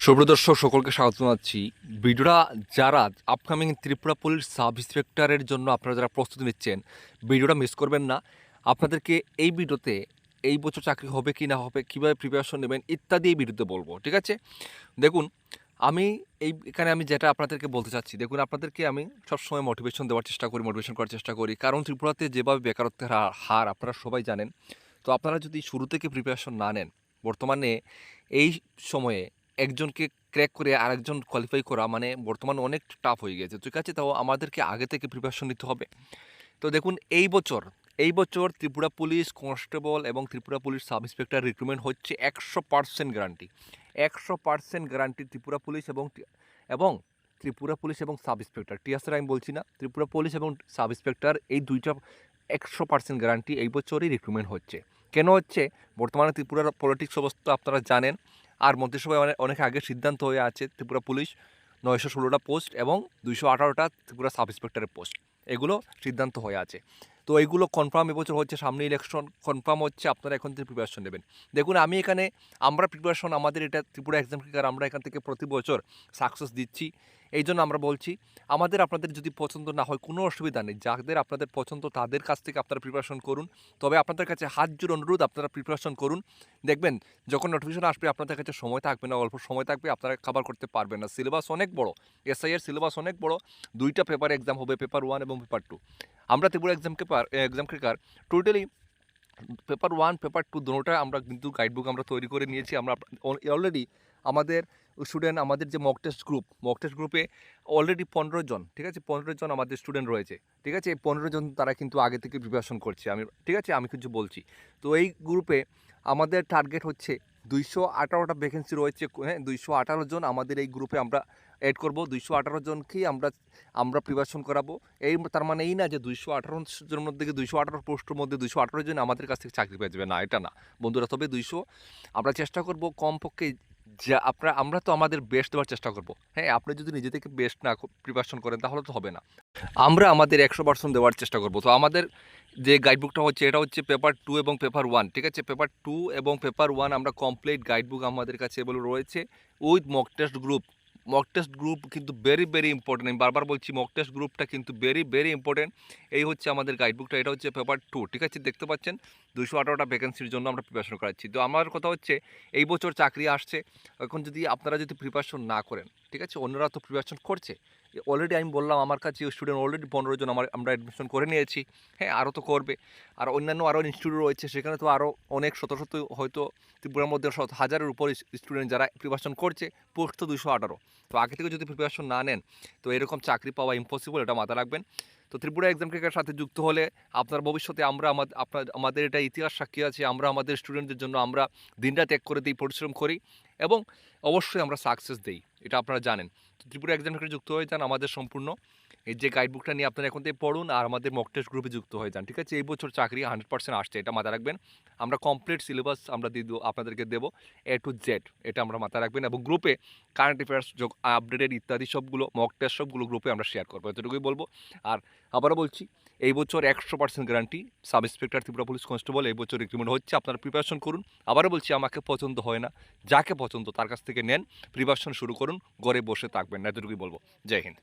সুপ্রদর্শক সকলকে স্বাগত জানাচ্ছি। ভিডিওটা যারা আপকামিং ত্রিপুরা পুলিশ সাব ইন্সপেক্টরের জন্য আপনারা যারা প্রস্তুতি নিচ্ছেন, ভিডিওটা মিস করবেন না। আপনাদেরকে এই ভিডিওতে এই বছর চাকরি হবে কি না হবে, কীভাবে প্রিপারেশন নেবেন ইত্যাদি এই ভিডিওতে বলবো, ঠিক আছে? দেখুন, আমি এখানে আমি যেটা আপনাদেরকে বলতে চাচ্ছি, দেখুন আপনাদেরকে আমি সবসময় মোটিভেশন দেওয়ার চেষ্টা করি, মোটিভেশন করার চেষ্টা করি, কারণ ত্রিপুরাতে যেভাবে বেকারত্বের হার আপনারা সবাই জানেন। তো আপনারা যদি শুরু থেকে প্রিপারেশন না নেন, বর্তমানে এই সময়ে একজনকে ক্র্যাক করে আরেকজন কোয়ালিফাই করা মানে বর্তমানে অনেক টাফ হয়ে গেছে, ঠিক আছে? তাও আমাদেরকে আগে থেকে প্রিপারেশন নিতে হবে। তো দেখুন, এই বছর ত্রিপুরা পুলিশ কনস্টেবল এবং Tripura police sub inspector recruitment হচ্ছে 100% গ্যারান্টি। 100% গ্যারান্টি ত্রিপুরা পুলিশ এবং ত্রিপুরা পুলিশ এবং সাব ইন্সপেক্টর, টিএসআর আমি বলছি না, ত্রিপুরা পুলিশ এবং সাব ইন্সপেক্টর এই দুইটা 100% গ্যারান্টি এই বছরই রিক্রুটমেন্ট হচ্ছে। কেন হচ্ছে? বর্তমানে ত্রিপুরার পলিটিক্স অবস্থা আপনারা জানেন। আর মন্ত্রিসভায় অনেক আগে সিদ্ধান্ত হয়ে আছে ত্রিপুরা পুলিশ 916টা পোস্ট এবং 218টা ত্রিপুরা সাব ইন্সপেক্টরের পোস্ট, এগুলো সিদ্ধান্ত হয়ে আছে। তো এইগুলো কনফার্ম এবছর হচ্ছে, সামনে ইলেকশন কনফার্ম হচ্ছে, আপনারা এখন থেকে প্রিপারেশন নেবেন। দেখুন, আমরা প্রিপারেশন আমাদের এটা ত্রিপুরা এক্সাম ক্লিকার, আমরা এখান থেকে প্রতি বছর সাকসেস দিচ্ছি। এই জন্য আমরা বলছি, আপনাদের যদি পছন্দ না হয় কোনো অসুবিধা নেই, যাদের আপনাদের পছন্দ তাদের কাছ থেকে আপনারা প্রিপারেশন করুন। তবে আপনাদের কাছে হাত জোড় অনুরোধ, আপনারা প্রিপারেশন করুন। দেখবেন যখন নোটিফিকেশন আসবে আপনাদের কাছে সময় থাকবে না, অল্প সময় থাকবে, আপনারা কভার করতে পারবেন না। সিলেবাস অনেক বড়, এসআইয়ের সিলেবাস অনেক বড়। 2টা পেপার এক্সাম হবে, পেপার 1 এবং পেপার 2। আমরা Tripura exam clicker totally paper 1 paper 2 দুটোটা আমরা কিন্তু গাইডবুক আমরা তৈরি করে নিয়েছি। আমরা অলরেডি আমাদের স্টুডেন্ট, আমাদের যে মক টেস্ট গ্রুপে অলরেডি 15 জন, ঠিক আছে? 15 জন আমাদের স্টুডেন্ট রয়েছে, ঠিক আছে? এই 15 জন তারা কিন্তু আগে থেকে প্রিপারেশন করছে, ঠিক আছে? আমি কিছু বলছি। তো এই গ্রুপে আমাদের টার্গেট হচ্ছে 218টা ভ্যাকেন্সি রয়েছে, হ্যাঁ? 218 জন আমাদের এই গ্রুপে আমরা অ্যাড করবো। 218 জনকেই আমরা প্রিপারেশন করাবো। তার মানে এই না যে 218 জনের মধ্যে 218 পোস্টের মধ্যে 218 জন আমাদের কাছ থেকে চাকরি পেয়ে যাবে, না, এটা না বন্ধুরা। তবে আমরা চেষ্টা করব কমপক্ষে, যা আমরা তো আমাদের বেস্ট দেওয়ার চেষ্টা করব, হ্যাঁ? আপনি যদি নিজে থেকে বেস্ট না প্রিপারেশন করেন তাহলে তো হবে না। আমরা আমাদের 100% দেওয়ার চেষ্টা করব। তো আমাদের যে গাইডবুকটা হচ্ছে, এটা হচ্ছে পেপার 2 এবং পেপার 1, ঠিক আছে? পেপার 2 এবং পেপার 1 আমরা কমপ্লিট গাইডবুক আমাদের কাছে এগুলো রয়েছে উইথ মক টেস্ট গ্রুপ কিন্তু ভেরি ইম্পর্টেন্ট। আমি বারবার বলছি, মক টেস্ট গ্রুপটা কিন্তু ভেরি ইম্পর্টেন্ট। এই হচ্ছে আমাদের গাইডবুকটা, এটা হচ্ছে পেপার 2, ঠিক আছে? দেখতে পাচ্ছেন 218টা ভ্যাকেন্সির জন্য আমরা প্রিপারেশন করাচ্ছি। তো আমার কথা হচ্ছে, এই বছর চাকরি আসছে, এখন আপনারা যদি প্রিপারেশন না করেন, ঠিক আছে? অন্যরা তো প্রিপারেশন করছে অলরেডি। আমি বললাম, আমার কাছে স্টুডেন্ট অলরেডি 15 জন আমরা অ্যাডমিশন করে নিয়েছি, হ্যাঁ? আরও তো করবে। আর অন্যান্য আরও ইনস্টিটিউট রয়েছে, সেখানে তো আরও অনেক শত হয়তো ত্রিপুরার মধ্যে হাজারের উপর স্টুডেন্ট যারা প্রিপারেশন করছে। পোস্ট তো 218। তো আগে থেকে যদি প্রিপারেশন না নেন তো এরকম চাকরি পাওয়া ইম্পসিবল, এটা মাথায় রাখবেন। তো ত্রিপুরা এক্সাম ক্লিকারের সাথে যুক্ত হলে আপনার ভবিষ্যতে আমাদের এটা ইতিহাস সাক্ষী আছে, আমরা আমাদের স্টুডেন্টদের জন্য আমরা দিনরাত এক করে দিই, পরিশ্রম করি এবং অবশ্যই আমরা সাকসেস দিই, এটা আপনারা জানেন। তো ত্রিপুরা এক্সাম ক্লিকারে যুক্ত হয়ে যান আমাদের সম্পূর্ণ এই যে গাইডবুকটা নিয়ে আপনারা এখন থেকে পড়ুন, আর আমাদের মক টেস্ট গ্রুপে যুক্ত হয়ে যান, ঠিক আছে? এই বছর চাকরি 100% আসছে, এটা মাথায় রাখবেন। আমরা কমপ্লিট সিলেবাস আমরা আপনাদেরকে দেবো A to Z, এটা আমরা মাথায় রাখবেন। এবং গ্রুপে কারেন্ট অ্যাফেয়ার্স আপডেটেড ইত্যাদি সবগুলো মক টেস্ট সবগুলো গ্রুপে আমরা শেয়ার করবো, এতটুকুই বলবো। আর আবারও বলছি, এই বছর 100% guarantee sub inspector Tripura police constable এই বছর রিক্রুটমেন্ট হচ্ছে, আপনারা প্রিপারেশন করুন। আবারও বলছি, আমাকে পছন্দ হয় না, যাকে পছন্দ তার কাছ থেকে নেন, প্রিপারেশন শুরু করুন, ঘরে বসে থাকবেন না, এতটুকুই বলবো। জয় হিন্দ।